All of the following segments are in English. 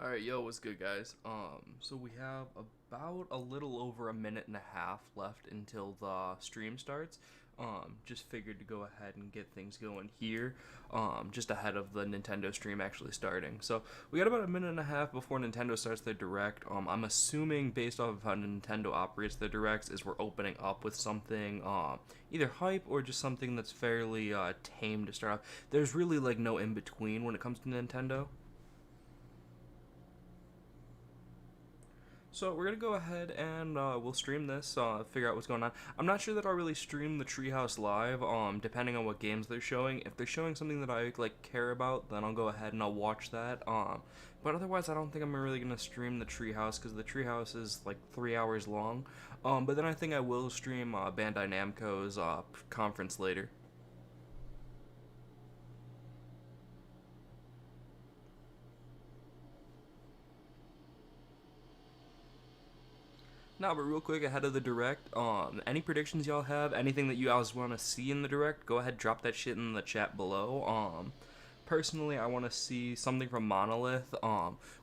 Alright, yo, what's good, guys? So we have about a little over a minute and a half left until the stream starts. Just figured to go ahead and get things going here, just ahead of the Nintendo stream actually starting. So we got about a minute and a half before Nintendo starts their direct. I'm assuming based off of how Nintendo operates their directs is we're opening up with something, either hype or just something that's fairly tame to start off. There's really like no in between when it comes to Nintendo. So we're gonna go ahead and we'll stream this, figure out what's going on. I'm not sure that I'll really stream the Treehouse live, depending on what games they're showing. If they're showing something that I like care about, then I'll go ahead and I'll watch that. But otherwise, I don't think I'm really gonna stream the Treehouse because the Treehouse is like 3 hours long. But then I think I will stream Bandai Namco's conference later. No, but real quick ahead of the direct, any predictions y'all have? Anything that you guys want to see in the direct? Go ahead, drop that shit in the chat below. Personally, I want to see something from Monolith.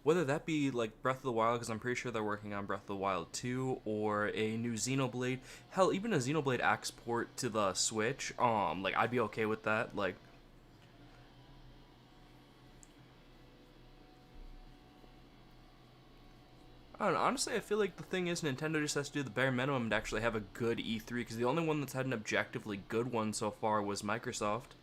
Whether that be like Breath of the Wild, because I'm pretty sure they're working on Breath of the Wild 2, or a new Xenoblade. Hell, even a Xenoblade export to the Switch. Like I'd be okay with that. Like I don't know. Honestly, I feel like the thing is Nintendo just has to do the bare minimum to actually have a good E3 because the only one that's had an objectively good one so far was Microsoft.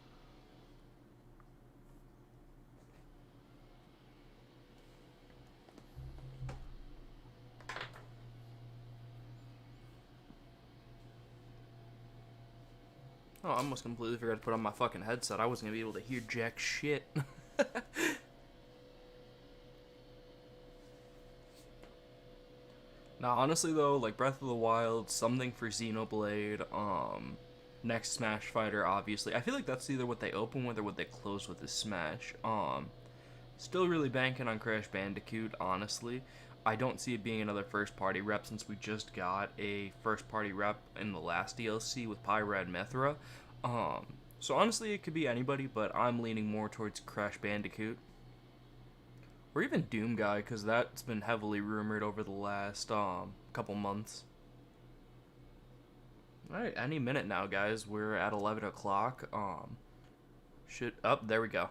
Oh, I almost completely forgot to put on my fucking headset. I wasn't gonna be able to hear jack shit. Now, honestly though, like Breath of the Wild, something for Xenoblade, next Smash Fighter, obviously. I feel like that's either what they open with or what they close with is Smash. Still really banking on Crash Bandicoot, honestly. I don't see it being another first party rep since we just got a first party rep in the last DLC with Pyrad Mithra. Um, so honestly, it could be anybody, but I'm leaning more towards Crash Bandicoot. Or even Doom Guy, because that's been heavily rumored over the last couple months. Alright, any minute now, guys. We're at 11 o'clock. Should. Up, oh, there we go.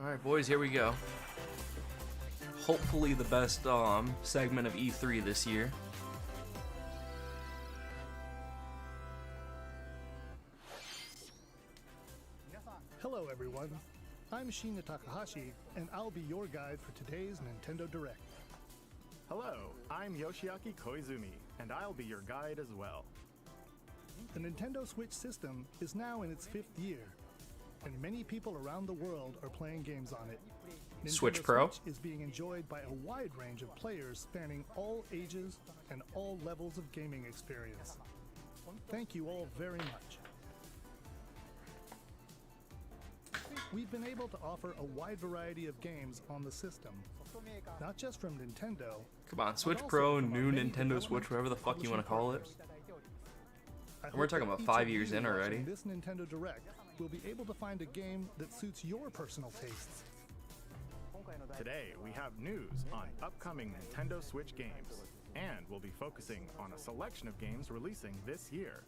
Alright, boys, here we go. Hopefully, the best segment of E3 this year. Hello everyone, I'm Shinya Takahashi, and I'll be your guide for today's Nintendo Direct. Hello, I'm Yoshiaki Koizumi, and I'll be your guide as well. The Nintendo Switch system is now in its 5th year, and many people around the world are playing games on it. Nintendo Switch Pro Switch is being enjoyed by a wide range of players spanning all ages and all levels of gaming experience. Thank you all very much. We've been able to offer a wide variety of games on the system, not just from Nintendo. Come on, Switch Pro, new Nintendo Switch, whatever the fuck you want to call it. And we're talking about 5 years in already. This Nintendo Direct will be able to find a game that suits your personal tastes. Today, we have news on upcoming Nintendo Switch games, and we'll be focusing on a selection of games releasing this year.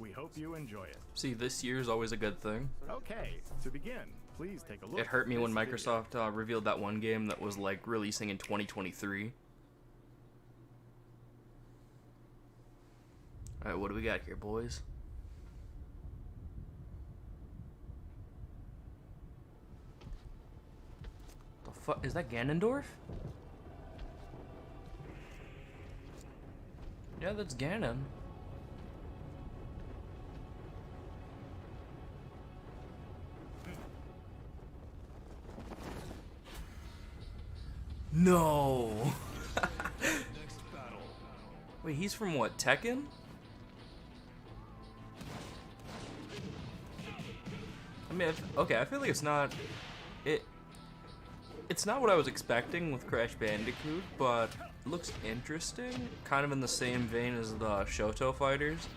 We hope you enjoy it. See, this year is always a good thing. Okay, to begin, please take a look. It hurt me at when this Microsoft revealed that one game that was like releasing in 2023. Alright, what do we got here, boys? The fuck? Is that Ganondorf? Yeah, that's Ganon. No! Wait, he's from what, Tekken? I mean, okay, I feel like it's not... It's not what I was expecting with Crash Bandicoot, but it looks interesting. Kind of in the same vein as the Shoto fighters.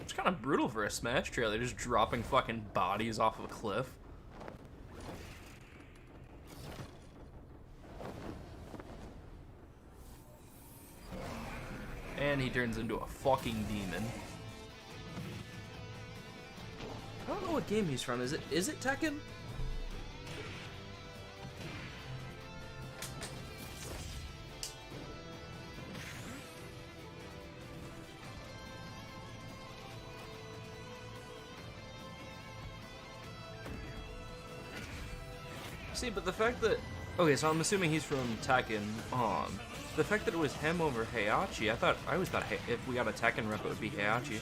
It's kind of brutal for a Smash trailer, just dropping fucking bodies off of a cliff. And he turns into a fucking demon. I don't know what game he's from. Is it Tekken? See, but the fact that... Okay, so I'm assuming he's from Tekken. The fact that it was him over Heihachi, I always thought if we got a Tekken rep, it would be Heihachi.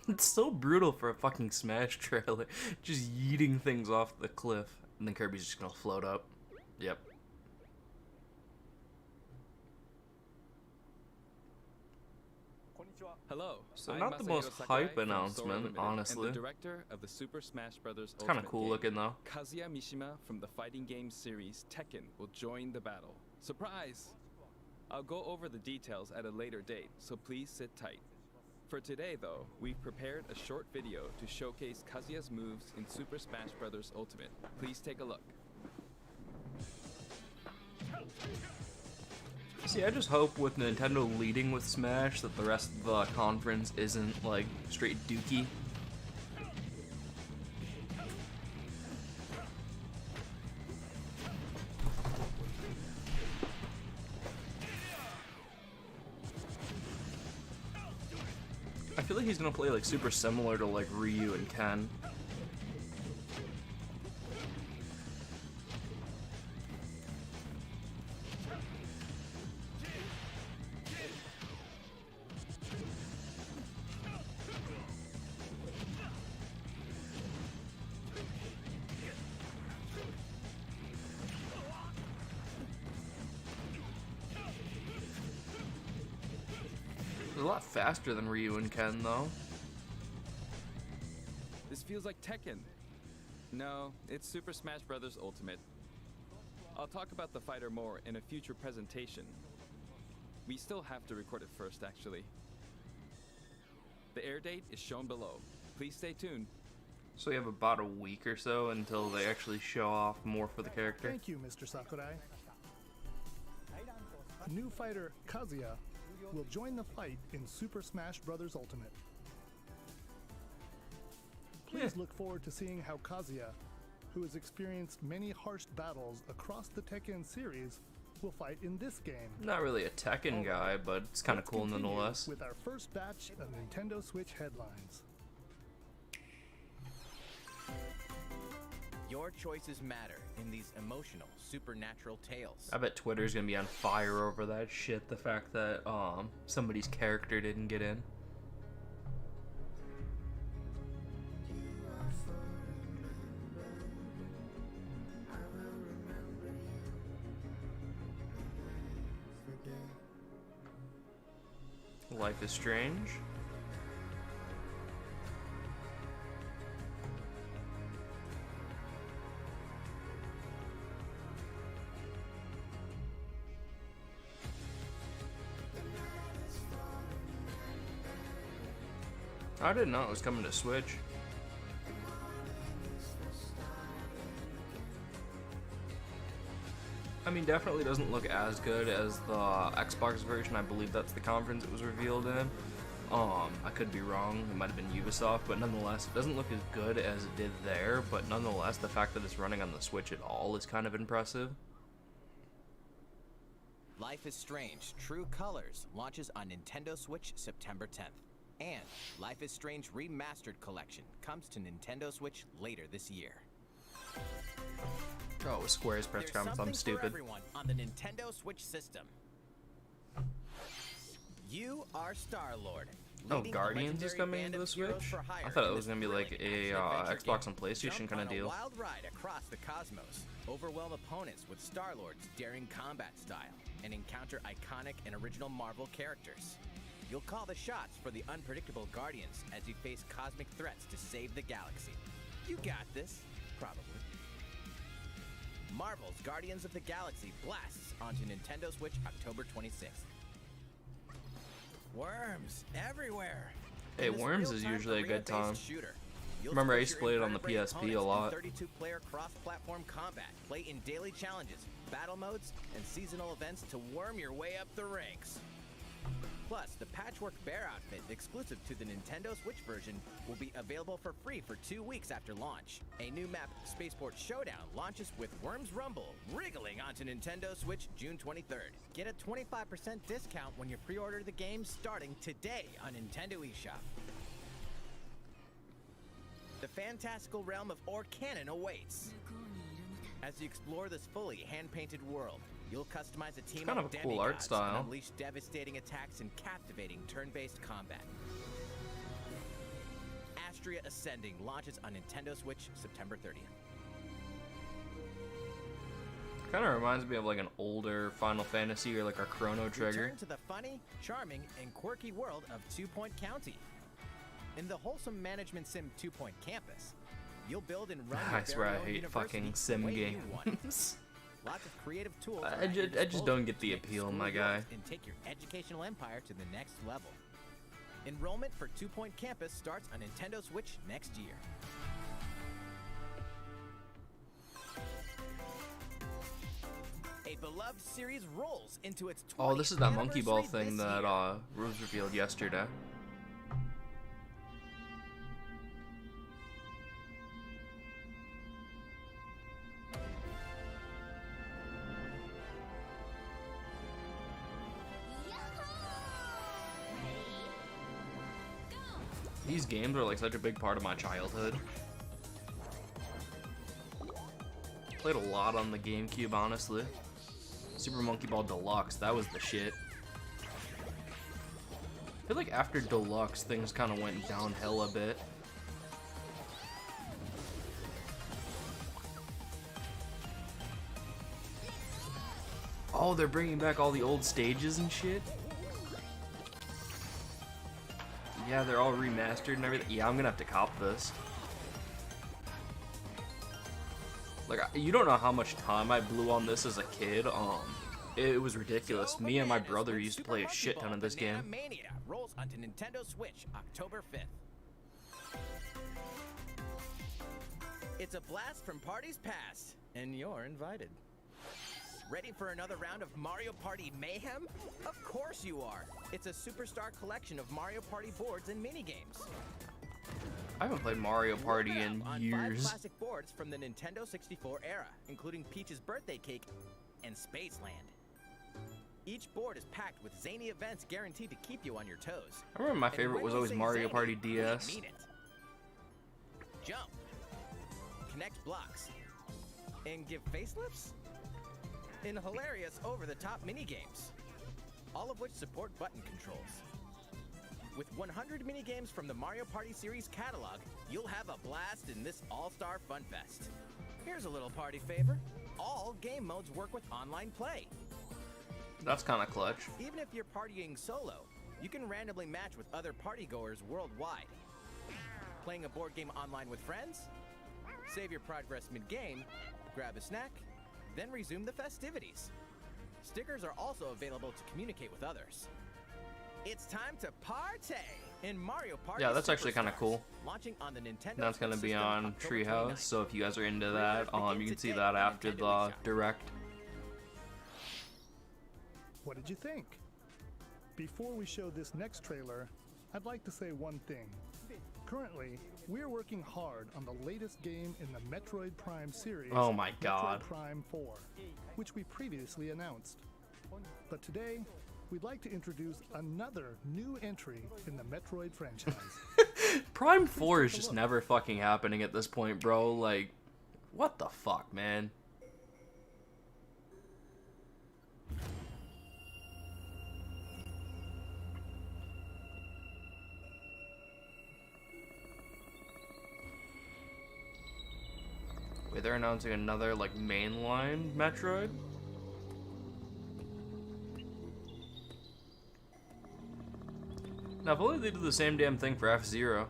It's so brutal for a fucking Smash trailer. Just yeeting things off the cliff. And then Kirby's just gonna float up. Yep. Hello. So I'm not the Masahiro most Sakurai hype from Sora announcement, Limited, honestly. And the director of the Super Smash Bros. It's kind of cool looking though. Kazuya Mishima from the fighting game series Tekken will join the battle. Surprise! I'll go over the details at a later date, so please sit tight. For today though, we've prepared a short video to showcase Kazuya's moves in Super Smash Bros. Ultimate. Please take a look. See, I just hope with Nintendo leading with Smash that the rest of the conference isn't, like, straight dookie. I feel like he's gonna play, like, super similar to, like, Ryu and Ken. He's a lot faster than Ryu and Ken, though. This feels like Tekken. No, it's Super Smash Bros. Ultimate. I'll talk about the fighter more in a future presentation. We still have to record it first, actually. The air date is shown below. Please stay tuned. So we have about a week or so until they actually show off more for the character. Thank you, Mr. Sakurai. New fighter Kazuya will join the fight in Super Smash Bros. Ultimate. Please look forward to seeing how Kazuya, who has experienced many harsh battles across the Tekken series, will fight in this game. Not really a Tekken guy, but it's kind of Let's cool continue nonetheless. with our first batch of Nintendo Switch headlines. Your choices matter in these emotional, supernatural tales. I bet Twitter's gonna be on fire over that shit. The fact that somebody's character didn't get in. Life is Strange. I didn't know it was coming to Switch. I mean, definitely doesn't look as good as the Xbox version. I believe that's the conference it was revealed in. I could be wrong. It might have been Ubisoft, but nonetheless, it doesn't look as good as it did there. But nonetheless, the fact that it's running on the Switch at all is kind of impressive. Life is Strange True Colors launches on Nintendo Switch September 10th. And Life is Strange Remastered Collection comes to Nintendo Switch later this year. Oh, Square's press There's conference. something I'm stupid. for everyone on the Nintendo Switch system. You are Star-Lord. Oh, leading a Guardians is legendary coming band into the of heroes Switch? for hire I thought in it was this gonna be like thrilling a action-adventure Xbox game. and PlayStation Jump kind on of a deal. wild ride across the cosmos, overwhelm opponents with Star-Lord's daring combat style, and encounter iconic and original Marvel characters. You'll call the shots for the unpredictable Guardians as you face cosmic threats to save the galaxy. You got this, probably. Marvel's Guardians of the Galaxy blasts onto Nintendo Switch October 26th. Worms everywhere. Hey, In this Worms is real-time usually a good arena-based time. shooter, you'll Remember, I face used to your play it on the invertebrate PSP a opponents in lot. 32-player cross-platform combat, play in daily challenges, battle modes, and seasonal events to worm your way up the ranks. Plus, the Patchwork Bear outfit exclusive to the Nintendo Switch version will be available for free for 2 weeks after launch. A new map, Spaceport Showdown, launches with Worms Rumble, wriggling onto Nintendo Switch June 23rd. Get a 25% discount when you pre-order the game starting today on Nintendo eShop. The fantastical realm of Orcanon awaits. As you explore this fully hand-painted world, you'll customize a team kind of of a cool art demigods style. and unleash devastating attacks and captivating turn-based combat. Astria Ascending launches on Nintendo Switch September 30th. Kind of reminds me of like an older Final Fantasy or like a Chrono Trigger. Return to the funny, charming, and quirky world of Two Point County. In the wholesome management sim 2 Point Campus, you'll build and run your I swear I very own hate university fucking the sim way you want it. games. Lots of creative tools. I are at ju- your I just don't disposal get the to make appeal, school my yours guy. And take your educational empire to the next level. Enrollment for 2 Point Campus starts on Nintendo Switch next year. A beloved series rolls into its 20th Oh, this is that Monkey Ball anniversary thing this that year. was revealed yesterday. These games are like such a big part of my childhood. Played a lot on the GameCube, honestly. Super Monkey Ball Deluxe, that was the shit. I feel like after Deluxe, things kind of went downhill a bit. Oh, they're bringing back all the old stages and shit? Yeah, they're all remastered and everything. Yeah, I'm gonna have to cop this. Like, you don't know how much time I blew on this as a kid. It was ridiculous. So Me and my bananas brother when used to Super play a Monkey shit Ball ton of this Banana game. Mania rolls onto Nintendo Switch October 5th. It's a blast from parties past, and you're invited. Ready for another round of Mario Party mayhem? Of course you are. It's a superstar collection of Mario Party boards and minigames. I haven't played Mario Party Load in up on 5 years. classic boards from the Nintendo 64 era, including Peach's Birthday Cake and Spaceland. Each board is packed with zany events guaranteed to keep you on your toes. I remember my And favorite when was we always say Mario zany, Party we DS. mean it. Jump, connect blocks, and give facelifts in hilarious over-the-top minigames, all of which support button controls. With 100 minigames from the Mario Party series catalog, you'll have a blast in this all-star fun fest. Here's a little party favor. All game modes work with online play. That's kind of clutch. Even if you're partying solo, you can randomly match with other partygoers worldwide. Playing a board game online with friends? Save your progress mid-game, grab a snack, then resume the festivities. Stickers are also available to communicate with others. It's time to partay in Mario Party. Yeah, that's actually kinda Superstars, cool. Launching on the Nintendo That's Switch gonna be system on October Treehouse, 29th. so if you guys are into that, Pre-orders you can begin see today that on after Nintendo the eShop. direct. What did you think? Before we show this next trailer, I'd like to say one thing. Currently, we're working hard on the latest game in the Metroid Prime series, Oh my God. Metroid Prime 4, which we previously announced. But today, we'd like to introduce another new entry in the Metroid franchise. Prime 4 is take a just look. never fucking happening at this point, bro. Like, what the fuck, man? Wait, they're announcing another, like, mainline Metroid? Now, if only they do the same damn thing for F-Zero.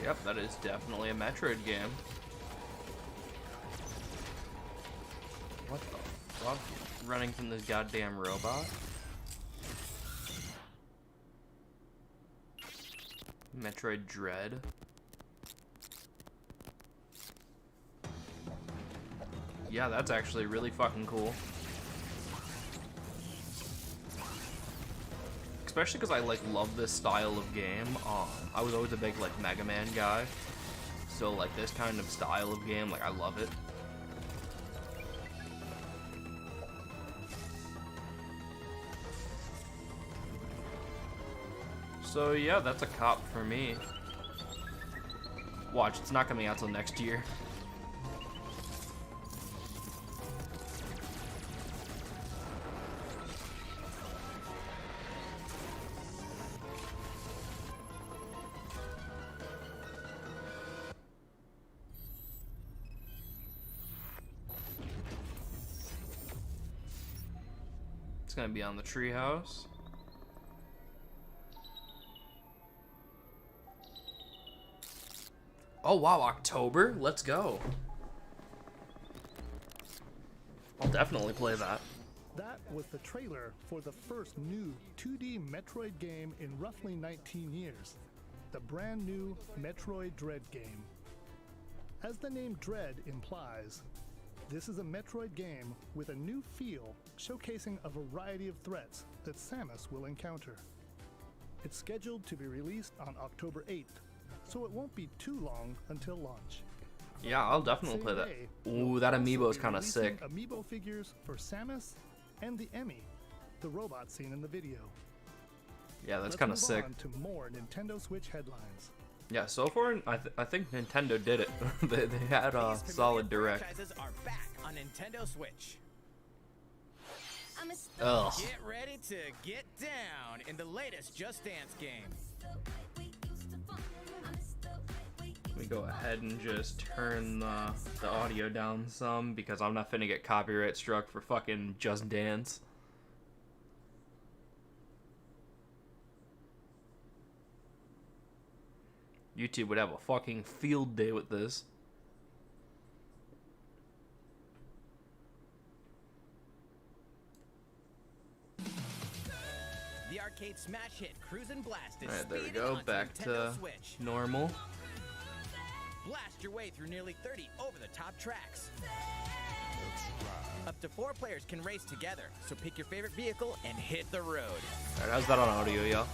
Yep, that is definitely a Metroid game. What the fuck? Running from this goddamn robot? Metroid Dread. Yeah, that's actually really fucking cool. Especially because I like love this style of game. I was always a big like Mega Man guy, so like this kind of style of game, like I love it. So yeah, that's a cop for me. Watch, it's not coming out till next year. It's gonna be on the treehouse. Oh wow, October? Let's go. I'll definitely play that. That was the trailer for the first new 2D Metroid game in roughly 19 years. The brand new Metroid Dread game. As the name Dread implies, this is a Metroid game with a new feel, showcasing a variety of threats that Samus will encounter. It's scheduled to be released on October 8th, so it won't be too long until launch. Yeah, I'll definitely play that. Day, Ooh, we'll that also amiibo is be kind of releasing sick. Amiibo figures for Samus and the Emmy, the robot seen in the video. Yeah, that's Let's kind of move sick. on to more Nintendo Switch headlines. Yeah, so far, I think Nintendo did it. they had a These solid familiar direct. franchises are back on Nintendo Switch. Ugh. Get ready to get down in the latest Just Dance game. Let me go ahead and just turn the audio down some because I'm not finna get copyright struck for fucking Just Dance. YouTube would have a fucking field day with this. The arcade smash hit Cruisin' Blast is Alright, there we speeding go. onto Back Nintendo to Switch. normal. Blast your way through nearly 30 over-the-top tracks. Up to 4 players can race together, so pick your favorite vehicle and hit the road. Alright, how's that on audio, y'all?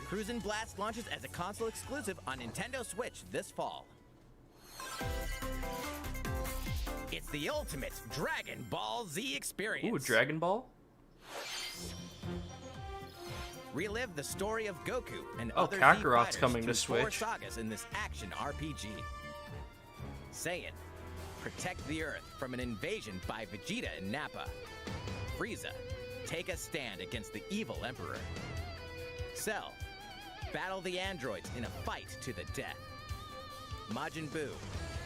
Cruisin' Blast launches as a console exclusive on Nintendo Switch this fall. It's the ultimate Dragon Ball Z experience. Ooh, Dragon Ball? Relive the story of Goku and Oh, other Z Kakarot's fighters coming to through 4 Switch. sagas in this action RPG. Saiyan, protect the Earth from an invasion by Vegeta and Nappa. Frieza, take a stand against the evil Emperor. Cell, battle the androids in a fight to the death. Majin Buu,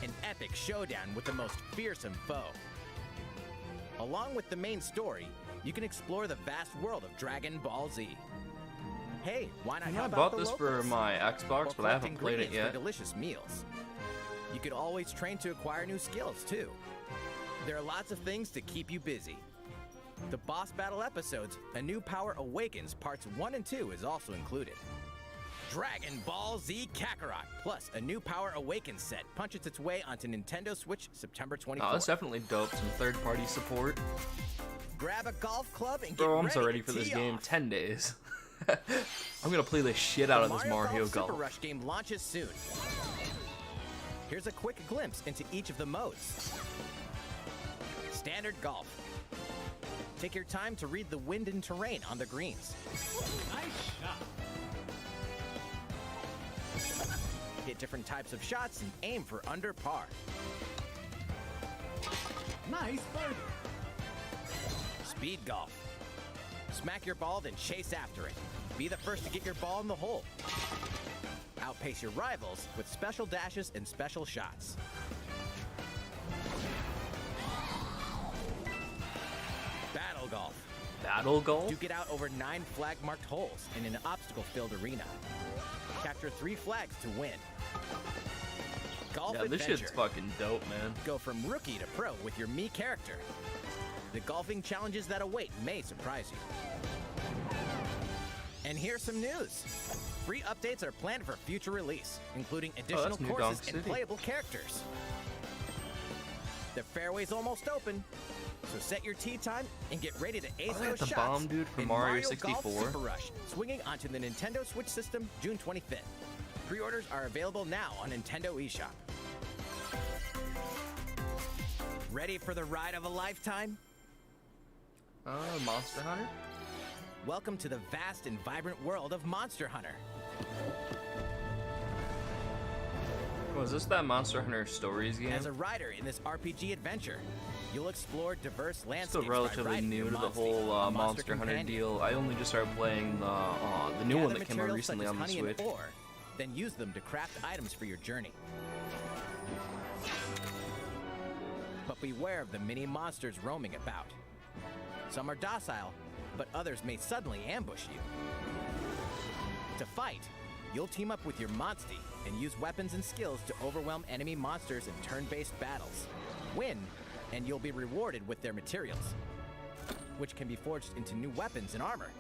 an epic showdown with the most fearsome foe. Along with the main story, you can explore the vast world of Dragon Ball Z. Hey, why not You know, I help out bought the this for locals? my Xbox, Or but I collect haven't played it ingredients yet. for delicious meals. You could always train to acquire new skills, too. There are lots of things to keep you busy. The boss battle episodes, A New Power Awakens Parts 1 and 2 is also included. Dragon Ball Z Kakarot, plus a New Power Awakens set punches its way onto Nintendo Switch September 24th. Oh, that's definitely dope. Some third-party support. Grab a golf club and get Bro, I'm ready so ready to for this tee game. off. 10 days. I'm gonna play the shit out of this Mario Super Golf. Rush game launches soon. Here's a quick glimpse into each of the modes. Standard Golf, Take your time to read the wind and terrain on the greens. Nice shot. Hit different types of shots and aim for under par. Nice birdie. Speed golf. Smack your ball, then chase after it. Be the first to get your ball in the hole. Outpace your rivals with special dashes and special shots. Battle golf. Battle golf? Duke it out over 9 flag-marked holes in an obstacle-filled arena. Capture 3 flags to win. Golf Yeah, this adventure. shit's fucking dope, man. Go from rookie to pro with your Mii character. The golfing challenges that await may surprise you. And here's some news. Free updates are planned for future release, including additional that's New courses Donk and City. playable characters. The fairway's almost open, so set your tee time and get ready to ace Oh, those the shots. bomb dude from in Mario Golf 64. Super Rush, swinging onto the Nintendo Switch system June 25th. Pre-orders are available now on Nintendo eShop. Ready for the ride of a lifetime? Monster Hunter? Welcome to the vast and vibrant world of Monster Hunter. Was this that Monster Hunter Stories game? As a rider in this RPG adventure, you'll explore diverse landscapes. Still by relatively riding new your to the Monstie, whole a Monster Hunter companion. deal. I only just started playing the new one Gather that came out materials recently such as on the honey Switch. and ore, then use them to craft items for your journey. But beware of the many monsters roaming about. Some are docile, but others may suddenly ambush you. To fight, you'll team up with your Monstie and use weapons and skills to overwhelm enemy monsters in turn-based battles. Win, and you'll be rewarded with their materials, which can be forged into new weapons and armor.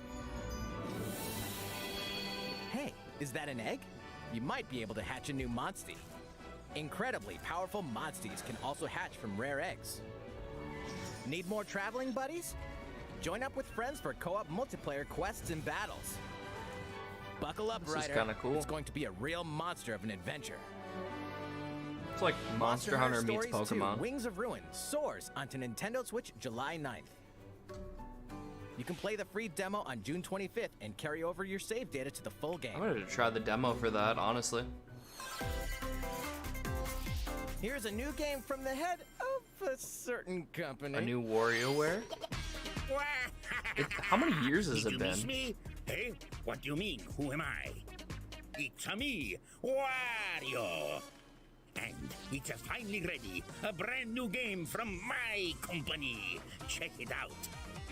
Hey, is that an egg? You might be able to hatch a new Monstie. Incredibly powerful Monsties can also hatch from rare eggs. Need more traveling buddies? Join up with friends for co-op multiplayer quests and battles. Buckle up, This is Ryder. kinda cool. It's going to be a real monster of an adventure. It's like Monster Hunter meets Stories 2: Pokemon. Wings of Ruin soars onto Nintendo Switch July 9th. You can play the free demo on June 25th and carry over your save data to the full game. I'm gonna try the demo for that, honestly. Here's a new game from the head of a certain company. A new WarioWare? How many years has Did it you miss been? me? Hey, what do you mean? Who am I? It's a me, Wario. And it's finally ready. A brand new game from my company. Check it out.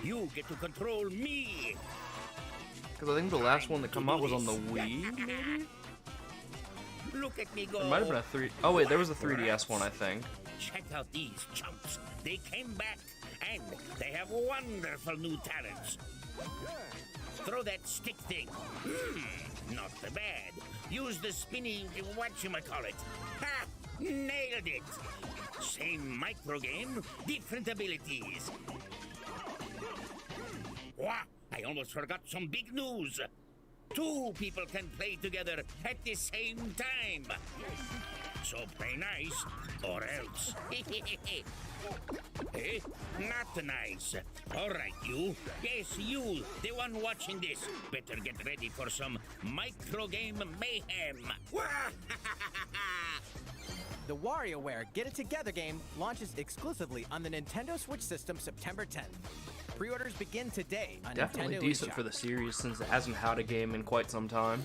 You get to control me. Because I think the last one that come out was on the Wii, maybe? Look at me go. There might have been a 3... Oh wait, there was a 3DS one, I think. Check out these chumps. They came back and they have wonderful new talents. Throw that stick thing. Not so bad. Use the spinny whatchamacallit. Ha! Nailed it. Same micro game, different abilities. Wah! I almost forgot some big news. 2 people can play together at the same time. So play nice, or else. Eh? Not nice. All right, you. Yes, you, the one watching this. Better get ready for some micro game mayhem. The WarioWare Get It Together game launches exclusively on the Nintendo Switch system September 10th. Pre-orders begin today on Definitely Nintendo decent eShop. for the series since it hasn't had a game in quite some time.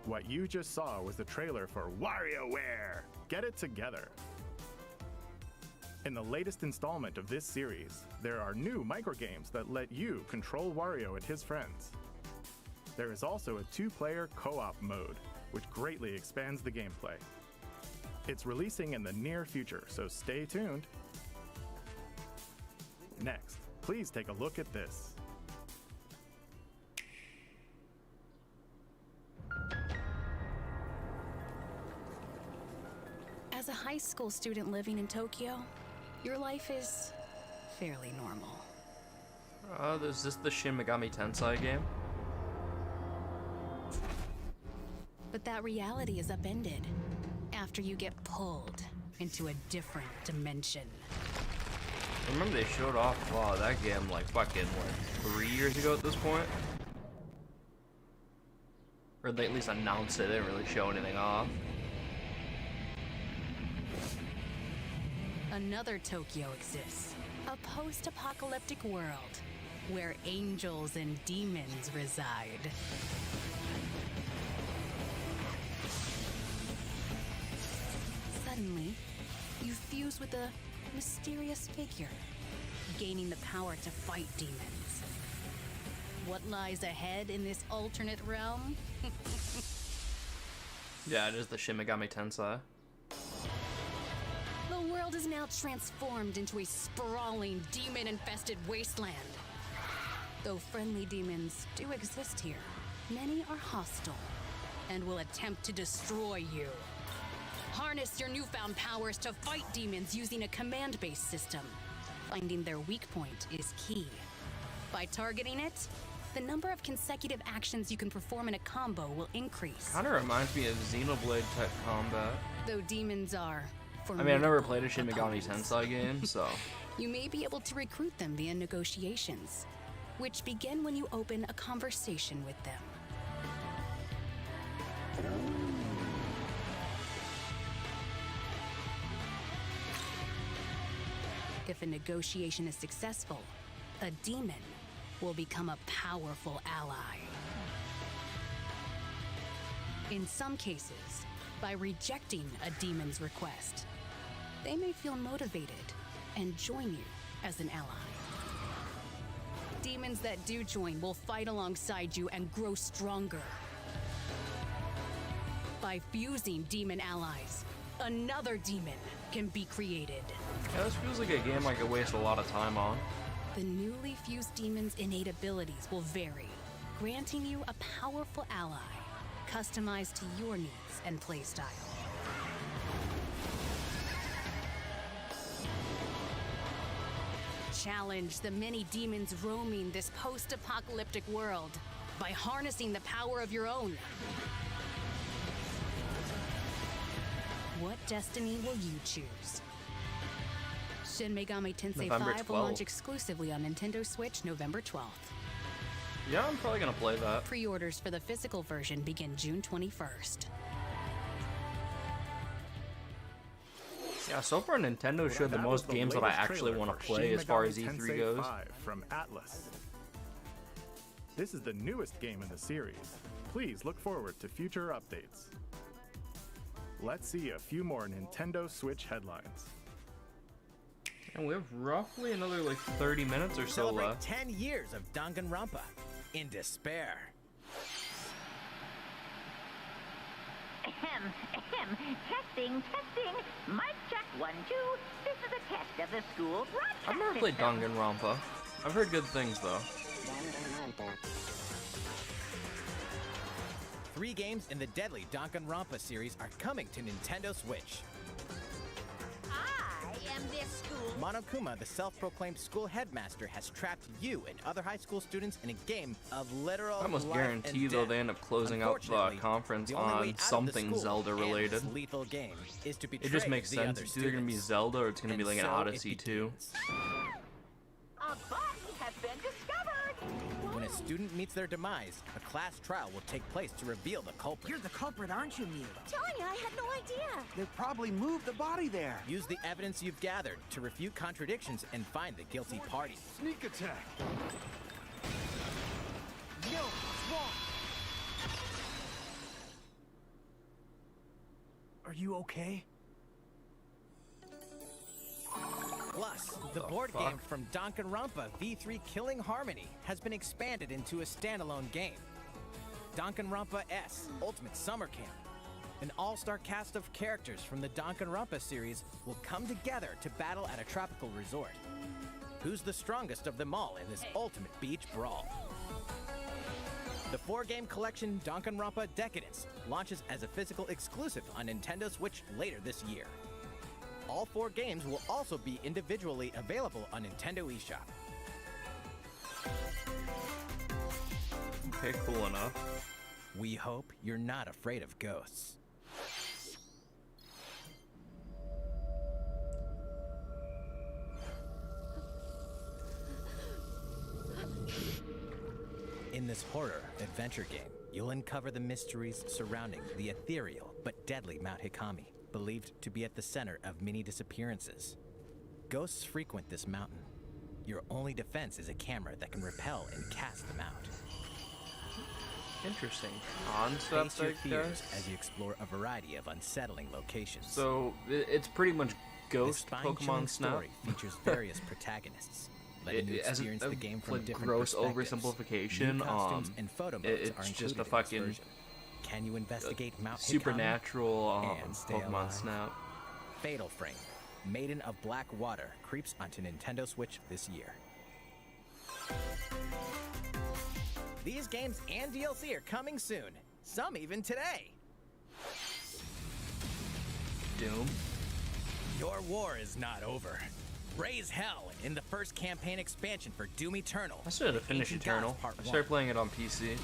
What you just saw was the trailer for WarioWare! Get It Together! In the latest installment of this series, there are new microgames that let you control Wario and his friends. There is also a 2-player co-op mode, which greatly expands the gameplay. It's releasing in the near future, so stay tuned. Next, please take a look at this. As a high school student living in Tokyo, your life is fairly normal. Is this the Shin Megami Tensei game? But that reality is upended after you get pulled into a different dimension. I remember they showed off that game like fucking 3 years ago at this point. Or they at least announced it, they didn't really show anything off. Another Tokyo exists. A post-apocalyptic world where angels and demons reside. Suddenly, you fuse with a mysterious figure, gaining the power to fight demons. What lies ahead in this alternate realm? Yeah, it is the Shin Megami Tensei. The world is now transformed into a sprawling, demon-infested wasteland. Though friendly demons do exist here, many are hostile and will attempt to destroy you. Harness your newfound powers to fight demons using a command-based system. Finding their weak point is key. By targeting it, the number of consecutive actions you can perform in a combo will increase. Kinda reminds me of Xenoblade type combat. Though demons are I mean, I've never played a Shin Megami Tensei game, so... You may be able to recruit them via negotiations, which begin when you open a conversation with them. If a negotiation is successful, a demon will become a powerful ally. In some cases, by rejecting a demon's request, they may feel motivated and join you as an ally. Demons that do join will fight alongside you and grow stronger. By fusing demon allies, another demon can be created. Yeah, this feels like a game I could waste a lot of time on. The newly fused demon's innate abilities will vary, granting you a powerful ally, customized to your needs and playstyle. Challenge the many demons roaming this post-apocalyptic world by harnessing the power of your own. What destiny will you choose? Shin Megami Tensei November 5 will launch 12th. exclusively on Nintendo Switch November 12th. Yeah, I'm probably gonna play that. Pre-orders for the physical version begin June 21st. Yeah, so far Nintendo showed the most games that I actually want to play as far as E3 goes. From Atlas. This is the newest game in the series. Please look forward to future updates. Let's see a few more Nintendo Switch headlines. And we have roughly another like 30 minutes or so Celebrate left. 10 years of Danganronpa in despair. Ahem, ahem. Testing, testing. Mic check 1, 2. This is a test of the school broadcast I've never played system. Danganronpa. I've heard good things though. 3 games in the deadly Danganronpa series are coming to Nintendo Switch. I am this school. Monokuma, the self-proclaimed school headmaster, has trapped you and other high school students in a game of literal I almost life guarantee and though death. they end up closing out the Unfortunately, conference the only way on out of the something school Zelda and related. this lethal game is to betray It just makes the sense. other It's either gonna be students. Zelda or it's gonna be And like an so it Odyssey 2. begins. A body has been discovered. When a student meets their demise, a class trial will take place to reveal the culprit. You're the culprit, aren't you, Mute? Tanya, I had no idea. They probably moved the body there. Use the evidence you've gathered to refute contradictions and find the guilty party. Sneak attack. Yo, what's wrong? Are you okay? Plus, the board fuck? game from Danganronpa V3 Killing Harmony has been expanded into a standalone game. Danganronpa S Ultimate Summer Camp. An all-star cast of characters from the Danganronpa series will come together to battle at a tropical resort. Who's the strongest of them all in this ultimate beach brawl? The 4-game collection Danganronpa Decadence launches as a physical exclusive on Nintendo Switch later this year. All 4 games will also be individually available on Nintendo eShop. Okay, cool enough. We hope you're not afraid of ghosts. In this horror adventure game, you'll uncover the mysteries surrounding the ethereal but deadly Mount Hikami, believed to be at the center of many disappearances. Ghosts frequent this mountain. Your only defense is a camera that can repel and cast them out. Interesting concept, Face your I fears guess. as you explore a variety of unsettling locations. So it's pretty much This Ghost spine-chilling Pokemon Snap. story features various protagonists, letting you As experience a the game from like different gross perspectives. oversimplification. New costumes and photo modes it's are just included a in this fucking version. Can you investigate Mount Hikami? supernatural and stay Pokemon alive? Snap. Fatal Frame, Maiden of Black Water, creeps onto Nintendo Switch this year. These games and DLC are coming soon, some even today. Doom. Your war is not over. Raise hell in the first campaign expansion for Doom Eternal. I still had to finish Ancient Eternal. Gods Part I started 1. playing it on PC.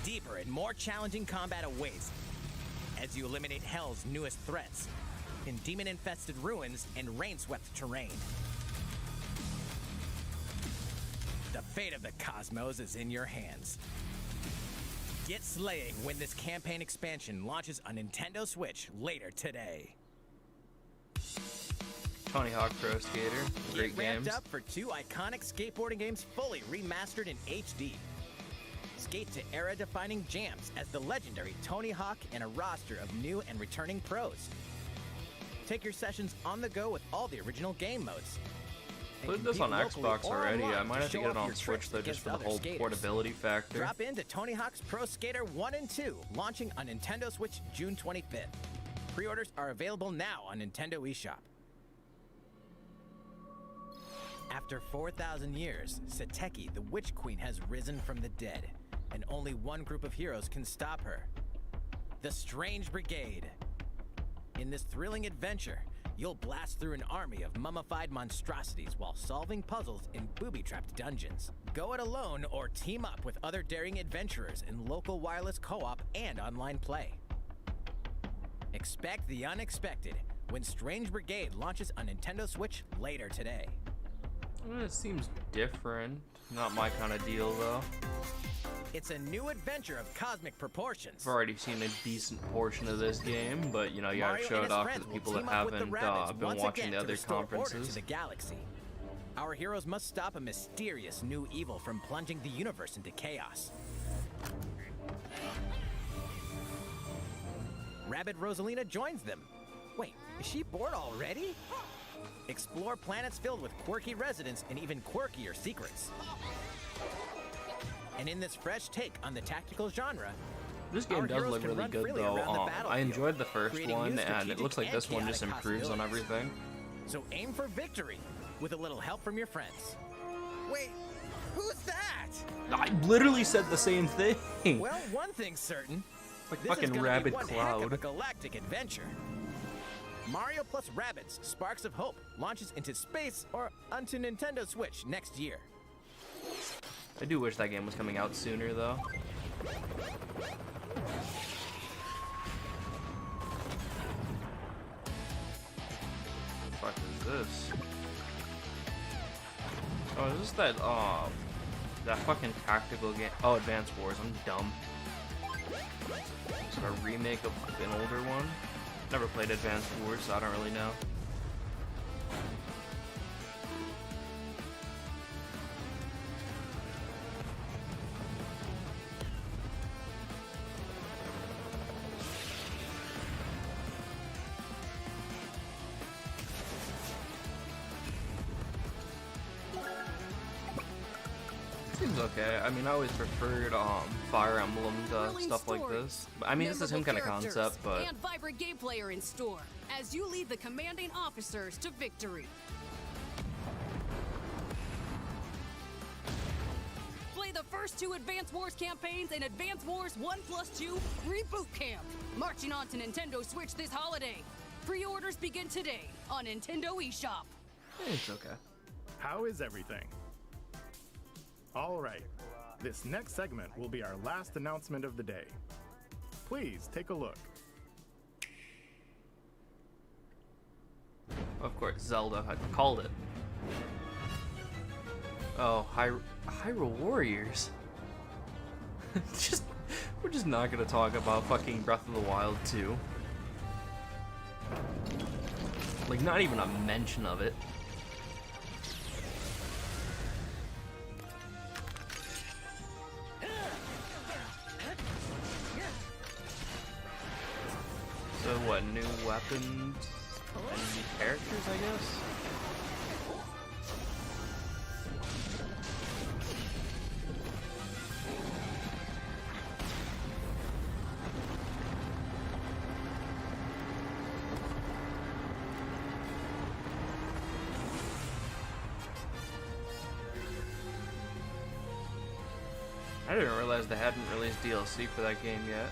Deeper and more challenging combat awaits as you eliminate Hell's newest threats in demon-infested ruins and rain-swept terrain. The fate of the cosmos is in your hands. Get slaying when this campaign expansion launches on Nintendo Switch later today. Tony Hawk Pro Skater. Great Get ramped games. up for 2 iconic skateboarding games fully remastered in HD. Skate to era-defining jams as the legendary Tony Hawk and a roster of new and returning pros. Take your sessions on the go with all the original game modes. And Played this on compete locally Xbox or already. online I might to have to show get it off on your Switch tricks though, just against for the other whole skaters. portability factor. Drop into Tony Hawk's Pro Skater 1 and 2, launching on Nintendo Switch June 25th. Pre-orders are available now on Nintendo eShop. After 4,000 years, Sateki, the Witch Queen, has risen from the dead, and only one group of heroes can stop her: the Strange Brigade. In this thrilling adventure, you'll blast through an army of mummified monstrosities while solving puzzles in booby-trapped dungeons. Go it alone or team up with other daring adventurers in local wireless co-op and online play. Expect the unexpected when Strange Brigade launches on Nintendo Switch later today. It seems different. Not my kind of deal though. It's a new adventure of cosmic proportions. I've already seen a decent portion of this game, but you know, you gotta Mario show and it his off to friends the will people that team up with the haven't Rabbids been once watching again the to other restore order conferences. to the galaxy. Our heroes must stop a mysterious new evil from plunging the universe into chaos. Rabbid Rosalina joins them. Wait, is she bored already? Explore planets filled with quirky residents and even quirkier secrets. And in this fresh take on the tactical genre, This game our does heroes look can really run good freely though. around the I battlefield, enjoyed the first creating one, new and it strategic looks like and this one just chaotic improves on possibilities. everything. So aim for victory with a little help from your friends. Wait, who's that? I literally said the same thing. Well, one thing's certain. Like This is fucking gonna Rabid be one heck of a Cloud. galactic adventure. Mario plus Rabbids Sparks of Hope launches into space or onto Nintendo Switch next year. I do wish that game was coming out sooner though. What the fuck is this? Oh, is this that fucking tactical game? Oh, Advance Wars. I'm dumb. Is it a remake of an older one? Never played Advance Wars, so I don't really know. Seems okay. I mean, I always preferred Fire Emblem to Thrilling stuff like stories, this. I mean, this is him kind of memorable concept, but characters, and vibrant gameplay are in store as you lead the commanding officers to victory. Play the first 2 Advance Wars campaigns in Advance Wars 1+2 Reboot Camp, marching on to Nintendo Switch this holiday. Pre-orders begin today on Nintendo eShop. it's okay. How is everything? All right, this next segment will be our last announcement of the day. Please take a look. Of course, Zelda had called it. Oh, Hyrule Warriors. We're just not gonna talk about fucking Breath of the Wild 2. Like, not even a mention of it. So what, new weapons and new characters, I guess? I didn't realize they hadn't released DLC for that game yet.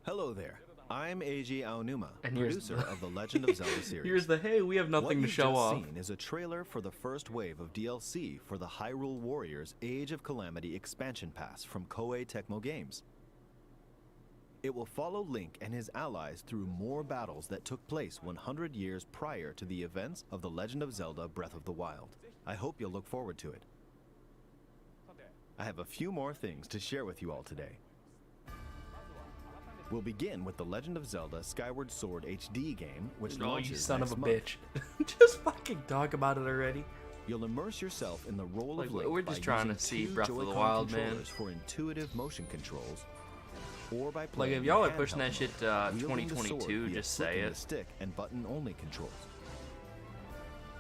Hello there. I'm Eiji Aonuma, And here's producer of the Legend of Zelda series. Here's the hey, we have nothing what to you've show just off. seen is a trailer for the first wave of DLC for the Hyrule Warriors Age of Calamity expansion pass from Koei Tecmo Games. It will follow Link and his allies through more battles that took place 100 years prior to the events of The Legend of Zelda Breath of the Wild. I hope you'll look forward to it. I have a few more things to share with you all today. We'll begin with The Legend of Zelda Skyward Sword HD game, which Oh, launches you son of next a month. bitch. Just fucking talk about it already. You'll immerse yourself in the role Like, of Link we're by just trying to using see two Breath of the Joy-Con Wild, man. controllers for intuitive motion controls, or by Like, playing if y'all are in pushing handheld that shit mode, to wielding the sword 2022, via just say flicking it. the stick and button-only controls.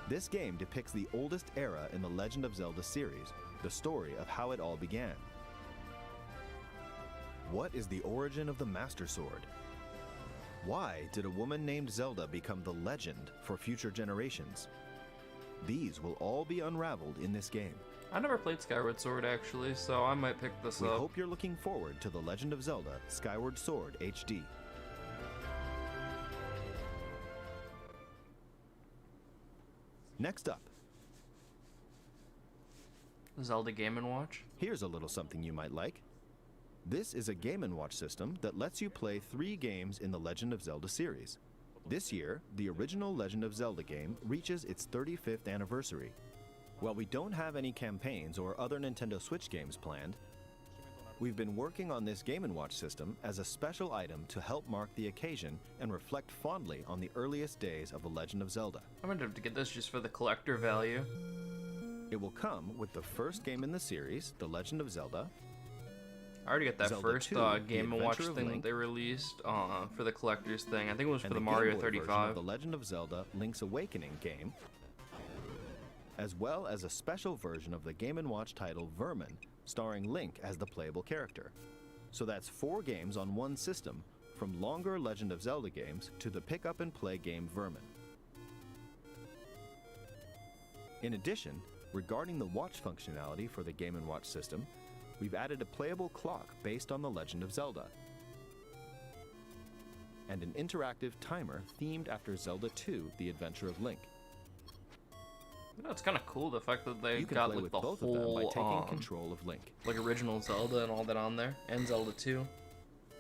This game depicts the oldest era in the Legend of Zelda series, the story of how it all began. What is the origin of the Master Sword? Why did a woman named Zelda become the legend for future generations? These will all be unraveled in this game. I never played Skyward Sword actually, so I might pick this We up. hope you're looking forward to The Legend of Zelda Skyward Sword HD. Next up, Zelda Game & Watch. here's a little something you might like. This is a Game & Watch system that lets you play 3 games in the Legend of Zelda series. This year, the original Legend of Zelda game reaches its 35th anniversary. While we don't have any campaigns or other Nintendo Switch games planned, we've been working on this Game & Watch system as a special item to help mark the occasion and reflect fondly on the earliest days of The Legend of Zelda. I'm gonna have to get this just for the collector value. It will come with the first game in the series, The Legend of Zelda. I already got that Zelda first 2, The Game & Watch Adventure of thing that Link. they released for the collector's thing. I think it was for and the Game Mario Boy version of 35. The Legend of Zelda Link's Awakening game, as well as a special version of the Game & Watch title Vermin, starring Link as the playable character. So that's 4 games on one system, from longer Legend of Zelda games to the pick-up-and-play game Vermin. In addition, regarding the watch functionality for the Game & Watch system, we've added a playable clock based on The Legend of Zelda, and an interactive timer themed after Zelda 2, The Adventure of Link. You know, it's kind of cool the fact that they You can got play like with the both of them by whole taking control of Link. like original Zelda and all that on there, and Zelda 2.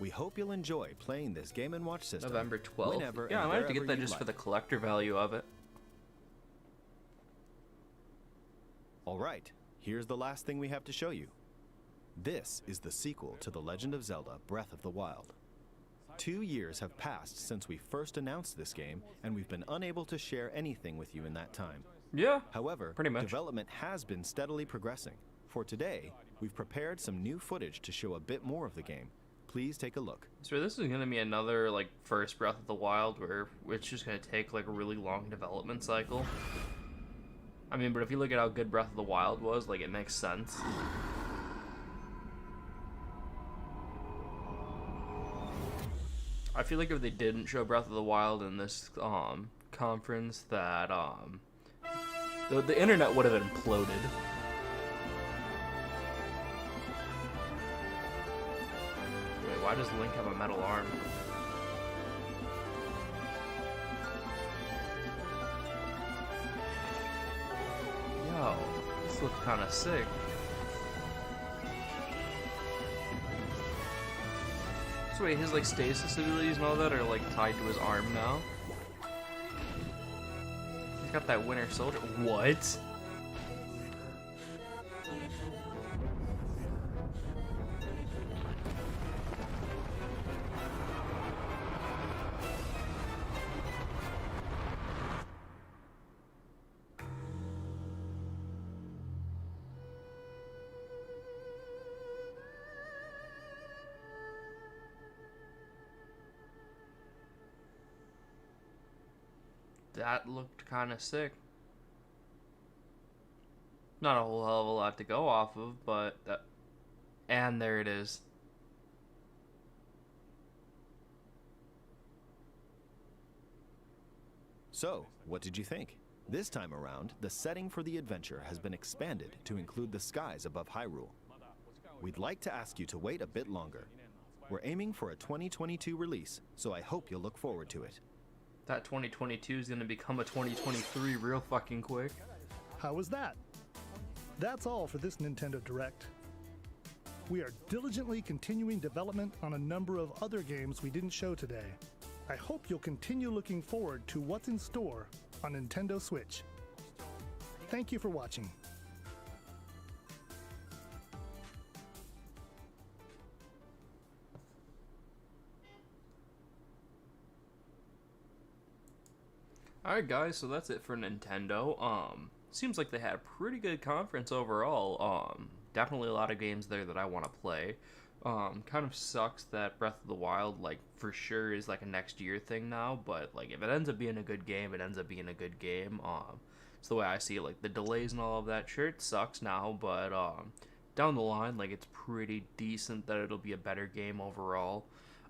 We hope you'll enjoy playing this Game & Watch system November 12th. whenever Yeah, I and might have to get wherever that you just for like. the collector value of it. All right, here's the last thing we have to show you. This is the sequel to The Legend of Zelda Breath of the Wild. 2 years have passed since we first announced this game, and we've been unable to share anything with you in that time. Yeah, However, pretty much. development has been steadily progressing. For today, we've prepared some new footage to show a bit more of the game. Please take a look. So this is gonna be another like first Breath of the Wild where it's just gonna take like a really long development cycle. I mean, but if you look at how good Breath of the Wild was, like it makes sense. I feel like if they didn't show Breath of the Wild in this conference, that the internet would have imploded. Wait, why does Link have a metal arm? Yo, this looks kind of sick. So wait, his like stasis abilities and all that are like tied to his arm now. He's got that Winter Soldier. What? That looked kind of sick. Not a whole hell of a lot to go off of, but that... And there it is. So, what did you think? This time around, the setting for the adventure has been expanded to include the skies above Hyrule. We'd like to ask you to wait a bit longer. We're aiming for a 2022 release, so I hope you'll look forward to it. That 2022 is going to become a 2023 real fucking quick. How was that? That's all for this Nintendo Direct. We are diligently continuing development on a number of other games we didn't show today. I hope you'll continue looking forward to what's in store on Nintendo Switch. Thank you for watching. Alright guys, so that's it for Nintendo. Seems like they had a pretty good conference overall. Definitely a lot of games there that I want to play. Kind of sucks that Breath of the Wild, like, for sure is like a next year thing now, but like if it ends up being a good game, it ends up being a good game. It's the way I see it. Like the delays and all of that, sure it sucks now, but down the line, like it's pretty decent that it'll be a better game overall.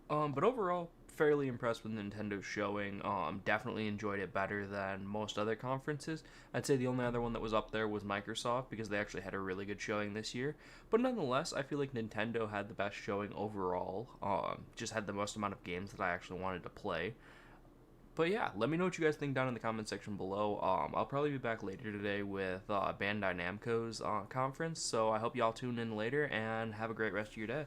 But overall, fairly impressed with Nintendo's showing. Definitely enjoyed it better than most other conferences. I'd say the only other one that was up there was Microsoft, because they actually had a really good showing this year. But nonetheless, I feel like Nintendo had the best showing overall. Just had the most amount of games that I actually wanted to play. But yeah, let me know what you guys think down in the comment section below. I'll probably be back later today with Bandai Namco's conference, so I hope y'all tune in later and have a great rest of your day.